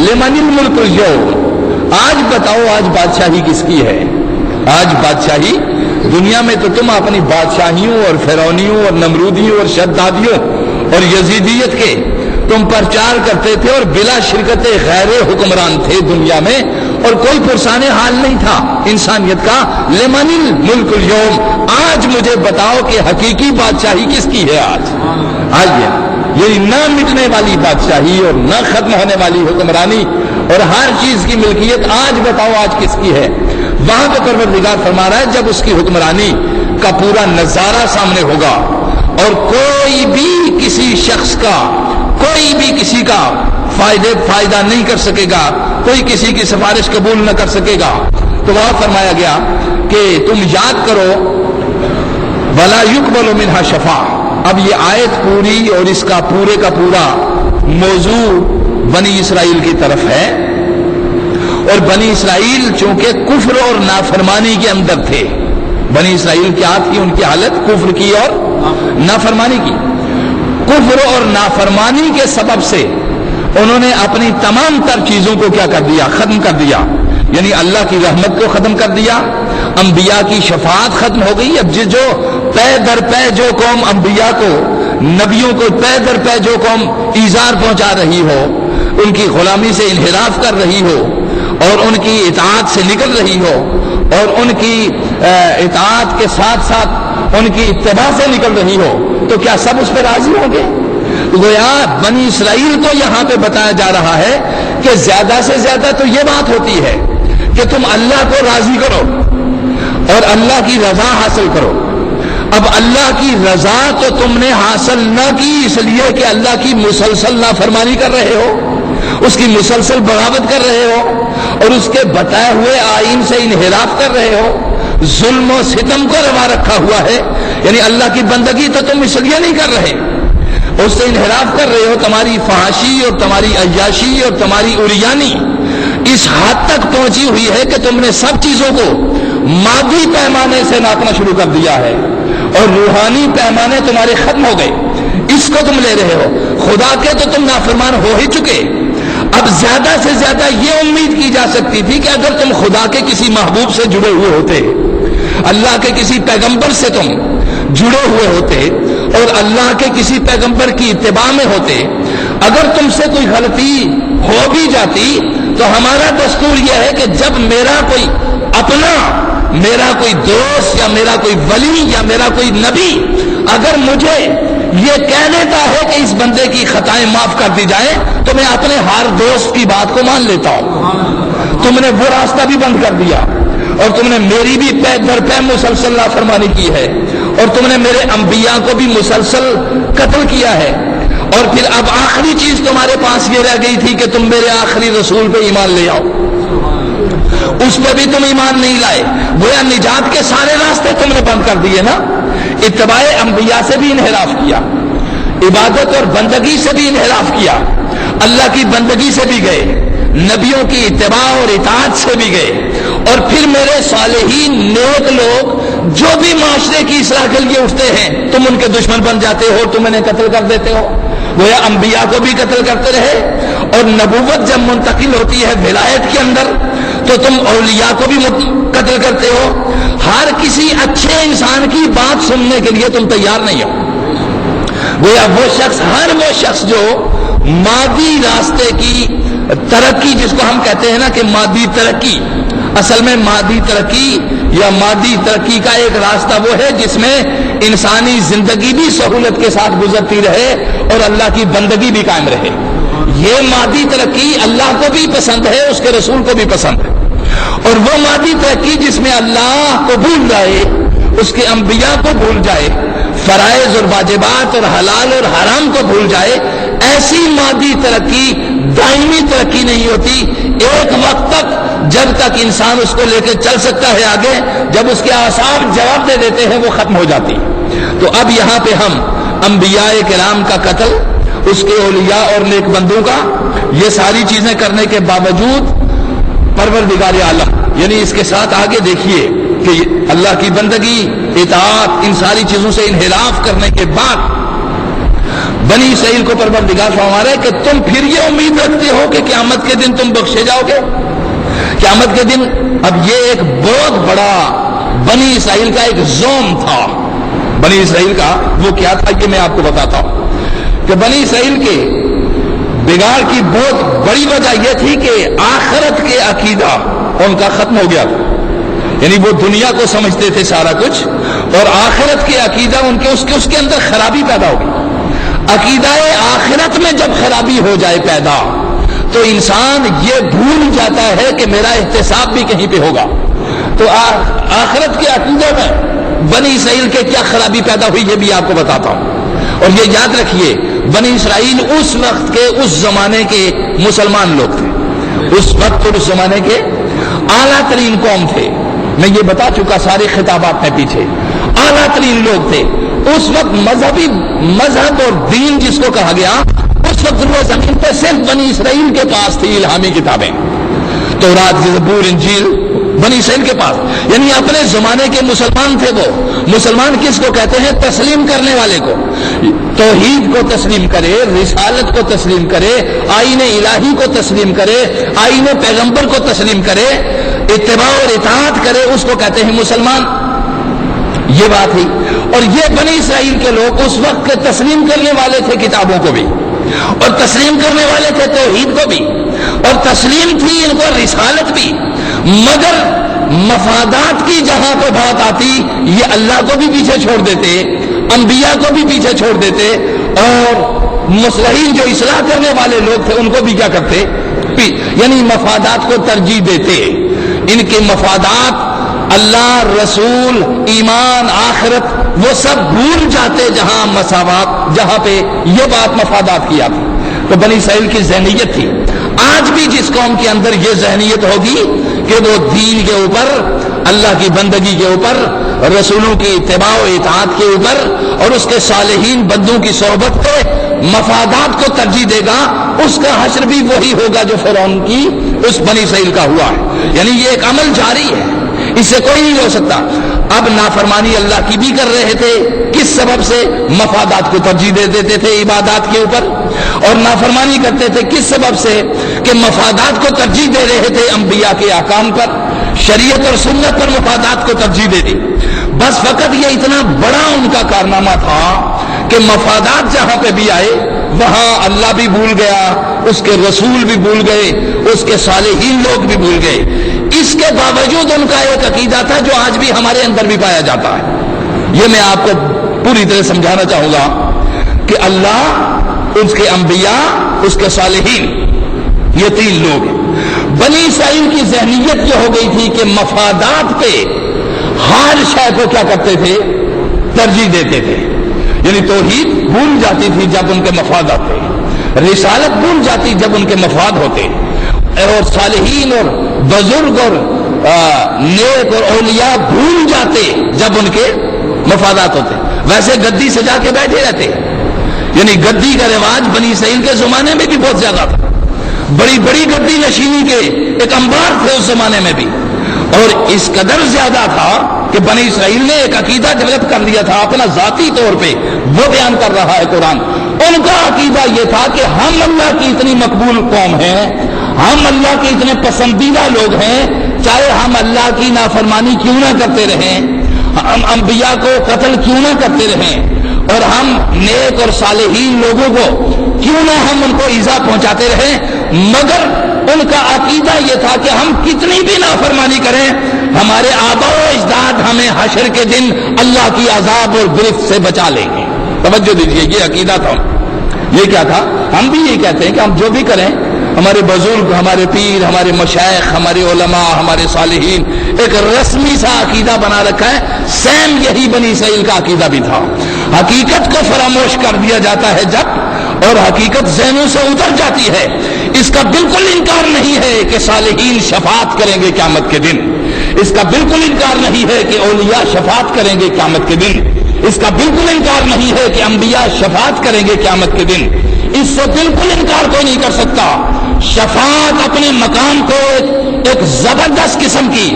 लिमनिल मुल्क अल-यौम, आज बताओ आज बादशाही किसकी है? आज बादशाही दुनिया में तो तुम अपनी बादशाहियों और फिरौनियों और नमरूदियों और शद्दादियों और यजीदियत के तुम प्रचार करते थे और बिला शिरकत गैर हुक्मरान थे दुनिया में, और कोई पुरसाने हाल नहीं था इंसानियत का। लिमनिल मुल्क अल-यौम, आज मुझे बताओ कि हकीकी बादशाही किसकी है? आज ये न मिटने वाली बादशाही और न खत्म होने वाली हुक्मरानी और हर चीज की मिल्कियत, आज बताओ आज किसकी है? वहां पे परवरदिगार फरमा रहा है जब उसकी हुक्मरानी का पूरा नजारा सामने होगा और कोई भी किसी शख्स का, कोई भी किसी का फायदा नहीं कर सकेगा, कोई किसी की सिफारिश कबूल न कर सकेगा। तो वहां फरमाया गया कि तुम याद करो वला युकबलु मिनहा शफा। अब ये आयत पूरी और इसका पूरे का पूरा मौजू बनी इसराइल की तरफ है, और बनी इसराइल चूंकि कुफ्र और नाफरमानी के अंदर थे। बनी इसराइल क्या थी उनकी हालत? कुफ्र की और नाफरमानी की। कुफ्र और नाफरमानी के सबब से उन्होंने अपनी तमाम तर चीजों को क्या कर दिया? खत्म कर दिया। यानी अल्लाह की रहमत को खत्म कर दिया, अंबिया की शफाअत खत्म हो गई। अब जो पै दर पै जो कौम अंबिया को, नबियों को पै दर पै जो कौम ईजार पहुंचा रही हो, उनकी गुलामी से इन्हिराफ कर रही हो और उनकी इताअत से निकल रही हो और उनकी इताअत के साथ साथ उनकी इत्तिबा से निकल रही हो, तो क्या सब उस पर राजी होंगे? गोया बनी इसराइल को यहां पे बताया जा रहा है कि ज्यादा से ज्यादा तो ये बात होती है कि तुम अल्लाह को राजी करो और अल्लाह की रजा हासिल करो। अब अल्लाह की रजा तो तुमने हासिल न की इसलिए कि अल्लाह की मुसलसल नाफरमानी कर रहे हो, उसकी मुसलसल बगावत कर रहे हो और उसके बताए हुए आईन से इन्हिराफ कर रहे हो, जुल्म और सितम को रवा रखा हुआ है। यानी अल्लाह की बंदगी तो तुम इसलिए नहीं कर रहे, उससे इन्हिराफ कर रहे हो। तुम्हारी फहाशी और तुम्हारी अय्याशी और तुम्हारी उरियानी इस हद तक पहुंची हुई है कि तुमने सब चीजों को मादी पैमाने से नापना शुरू कर दिया है और रूहानी पैमाने तुम्हारे खत्म हो गए। इसको तुम ले रहे हो। खुदा के तो तुम नाफरमान हो ही चुके। अब ज्यादा से ज्यादा ये उम्मीद की जा सकती थी कि अगर तुम खुदा के किसी महबूब से जुड़े हुए होते, अल्लाह के किसी पैगंबर से तुम जुड़े हुए होते और अल्लाह के किसी पैगंबर की इत्तिबा में होते, अगर तुमसे कोई गलती हो भी जाती तो हमारा दस्तूर यह है कि जब मेरा कोई अपना, मेरा कोई दोस्त या मेरा कोई वली या मेरा कोई नबी अगर मुझे ये कह देता है कि इस बंदे की खताएं माफ कर दी जाए, तो मैं अपने हर दोस्त की बात को मान लेता हूं। तुमने वो रास्ता भी बंद कर दिया और तुमने मेरी भी पै दर पै मुसलसल नाफरमानी की है और तुमने मेरे अंबिया को भी मुसलसल कत्ल किया है। और फिर अब आखिरी चीज तुम्हारे पास ये रह गई थी कि तुम मेरे आखिरी रसूल पे ईमान ले आओ, उस पर भी तुम ईमान नहीं लाए। गोया निजात के सारे रास्ते तुमने बंद कर दिए ना। इत्तिबाए अंबिया से भी इन्हिराफ किया, इबादत और बंदगी से भी इन्हिराफ किया, अल्लाह की बंदगी से भी गए, नबियों की इत्तिबा और इताअत से भी गए। और फिर मेरे सालेहीन नेक लोग जो भी माशरे की इस्लाह के लिए उठते हैं, तुम उनके दुश्मन बन जाते हो, तुम उन्हें कत्ल कर देते हो। गोया अंबिया को भी कत्ल करते रहे और नबूवत जब मुंतकिल होती है विलायत के अंदर तो तुम औलिया को भी कत्ल करते हो। हर किसी अच्छे इंसान की बात सुनने के लिए तुम तैयार नहीं हो। गोया वो शख्स, हर वो शख्स जो मादी रास्ते की तरक्की, जिसको हम कहते हैं ना कि मादी तरक्की, असल में मादी तरक्की या मादी तरक्की का एक रास्ता वो है जिसमें इंसानी जिंदगी भी सहूलत के साथ गुजरती रहे और अल्लाह की बंदगी भी कायम रहे। ये मादी तरक्की अल्लाह को भी पसंद है, उसके रसूल को भी पसंद है। और वो मादी तरक्की जिसमें अल्लाह को भूल जाए, उसके अंबिया को भूल जाए, फराइज और वाजिबात और हलाल और हराम को भूल जाए, ऐसी मादी तरक्की दायमी तरक्की नहीं होती। एक वक्त तक, जब तक इंसान उसको लेकर चल सकता है आगे, जब उसके आसार जवाब दे देते हैं वो खत्म हो जाती। तो अब यहां पे हम अंबियाए किराम का कत्ल, उसके औलिया और नेक बंदों का, ये सारी चीजें करने के बावजूद परवरदिगार आलम, यानी इसके साथ आगे देखिए कि अल्लाह की बंदगी, इताअत, इन सारी चीजों से इन्हिराफ करने के बाद بنی اسرائیل کو پروردگار فرما رہا ہے کہ تم پھر یہ امید رکھتے ہو کہ قیامت کے دن تم بخشے جاؤ گے؟ قیامت کے دن، اب یہ ایک بہت بڑا بنی اسرائیل کا ایک زوم تھا. بنی اسرائیل کا وہ کیا تھا یہ میں آپ کو بتاتا ہوں کہ بنی اسرائیل کے بگاڑ کی بہت بڑی وجہ یہ تھی کہ آخرت کے عقیدہ ان کا ختم ہو گیا تھا. یعنی وہ دنیا کو سمجھتے تھے سارا کچھ، اور آخرت کے عقیدہ ان کے اس کے اندر خرابی پیدا ہوگی. عقیدہ آخرت میں جب خرابی ہو جائے پیدا تو انسان یہ بھول جاتا ہے کہ میرا احتساب بھی کہیں پہ ہوگا. تو آخرت کے عقیدے میں بنی اسرائیل کے کیا خرابی پیدا ہوئی یہ بھی آپ کو بتاتا ہوں. اور یہ یاد رکھیے بنی اسرائیل اس وقت کے اس زمانے کے مسلمان لوگ تھے، اس وقت اور اس زمانے کے اعلیٰ ترین قوم تھے. میں یہ بتا چکا سارے خطابات میں پیچھے، اعلیٰ ترین لوگ تھے اس وقت. مذہب اور دین جس کو کہا گیا اس وقت وہ زمین پہ صرف بنی اسرائیل کے پاس تھی الہامی کتابیں، تورات، زبور، انجیل بنی اسرائیل کے پاس. یعنی اپنے زمانے کے مسلمان تھے. وہ مسلمان کس کو کہتے ہیں؟ تسلیم کرنے والے کو. توحید کو تسلیم کرے، رسالت کو تسلیم کرے، آئین الہی کو تسلیم کرے، آئین پیغمبر کو تسلیم کرے، اتباع اور اطاعت کرے، اس کو کہتے ہیں مسلمان. یہ بات ہی. اور یہ بنی اسرائیل کے لوگ اس وقت کے تسلیم کرنے والے تھے کتابوں کو بھی، اور تسلیم کرنے والے تھے توحید کو بھی، اور تسلیم تھی ان کو رسالت بھی. مگر مفادات کی جہاں پہ بات آتی یہ اللہ کو بھی پیچھے چھوڑ دیتے، انبیاء کو بھی پیچھے چھوڑ دیتے، اور مصلحین جو اصلاح کرنے والے لوگ تھے ان کو بھی کیا کرتے؟ یعنی مفادات کو ترجیح دیتے. ان کے مفادات اللہ، رسول، ایمان، آخرت وہ سب بھول جاتے جہاں مساوات، جہاں پہ یہ بات مفادات کی آتی. تو بنی اسرائیل کی ذہنیت تھی. آج بھی جس قوم کے اندر یہ ذہنیت ہوگی کہ وہ دین کے اوپر، اللہ کی بندگی کے اوپر، رسولوں کی اتباع و اطاعت کے اوپر اور اس کے صالحین بندوں کی صحبت پہ مفادات کو ترجیح دے گا، اس کا حشر بھی وہی ہوگا جو فرعون کی اس بنی اسرائیل کا ہوا ہے. یعنی یہ ایک عمل جاری ہے، اس سے کوئی نہیں ہو سکتا. اب نافرمانی اللہ کی بھی کر رہے تھے، کس سبب سے؟ مفادات کو ترجیح دے دیتے تھے عبادات کے اوپر، اور نافرمانی کرتے تھے کس سبب سے؟ کہ مفادات کو ترجیح دے رہے تھے انبیاء کے احکام پر، شریعت اور سنت پر مفادات کو ترجیح دے دی. بس فقط یہ اتنا بڑا ان کا کارنامہ تھا کہ مفادات جہاں پہ بھی آئے وہاں اللہ بھی بھول گیا، اس کے رسول بھی بھول گئے، اس کے صالحین لوگ بھی بھول گئے. اس کے باوجود ان کا ایک عقیدہ تھا جو آج بھی ہمارے اندر بھی پایا جاتا ہے. یہ میں آپ کو پوری طرح سمجھانا چاہوں گا کہ اللہ، اس کے انبیاء، اس کے صالحین، یہ تین لوگ ہیں. بنی اسرائیل کی ذہنیت یہ ہو گئی تھی کہ مفادات پہ ہر شے کو کیا کرتے تھے؟ ترجیح دیتے تھے. یعنی توحید بھول جاتی تھی جب ان کے مفادات تھے، رسالت بھول جاتی جب ان کے مفاد ہوتے، اور صالحین اور بزرگ اور نیک اور اولیاء بھول جاتے جب ان کے مفادات ہوتے. ویسے گدی سجا کے بیٹھے رہتے، یعنی گدی کا رواج بنی اسرائیل کے زمانے میں بھی بہت زیادہ تھا. بڑی بڑی گدی نشینی کے ایک انبار تھے اس زمانے میں بھی، اور اس قدر زیادہ تھا کہ بنی اسرائیل نے ایک عقیدہ ڈیولپ کر لیا تھا اپنا ذاتی طور پہ. وہ بیان کر رہا ہے قرآن. ان کا عقیدہ یہ تھا کہ ہم اللہ کی اتنی مقبول قوم ہیں، ہم اللہ کے اتنے پسندیدہ لوگ ہیں، چاہے ہم اللہ کی نافرمانی کیوں نہ کرتے رہیں، ہم انبیاء کو قتل کیوں نہ کرتے رہیں، اور ہم نیک اور صالحین لوگوں کو کیوں نہ ہم ان کو ایذا پہنچاتے رہیں، مگر ان کا عقیدہ یہ تھا کہ ہم کتنی بھی نافرمانی کریں ہمارے آباء و اجداد ہمیں حشر کے دن اللہ کی عذاب اور گرفت سے بچا لیں گے. توجہ دیجیے، یہ عقیدہ تھا. یہ کیا تھا؟ ہم بھی یہ کہتے ہیں کہ ہم جو بھی کریں، ہمارے بزرگ، ہمارے پیر، ہمارے مشائخ، ہمارے علماء، ہمارے صالحین ایک رسمی سا عقیدہ بنا رکھا ہے. سیم یہی بنی اسرائیل کا عقیدہ بھی تھا. حقیقت کو فراموش کر دیا جاتا ہے جب، اور حقیقت ذہنوں سے اتر جاتی ہے. اس کا بالکل انکار نہیں ہے کہ صالحین شفاعت کریں گے قیامت کے دن. اس کا بالکل انکار نہیں ہے کہ اولیاء شفاعت کریں گے قیامت کے دن. اس کا بالکل انکار نہیں ہے کہ انبیاء شفاعت کریں گے قیامت کے دن. اس سے بالکل انکار کوئی نہیں کر سکتا. شفاعت اپنے مقام کو ایک زبردست قسم کی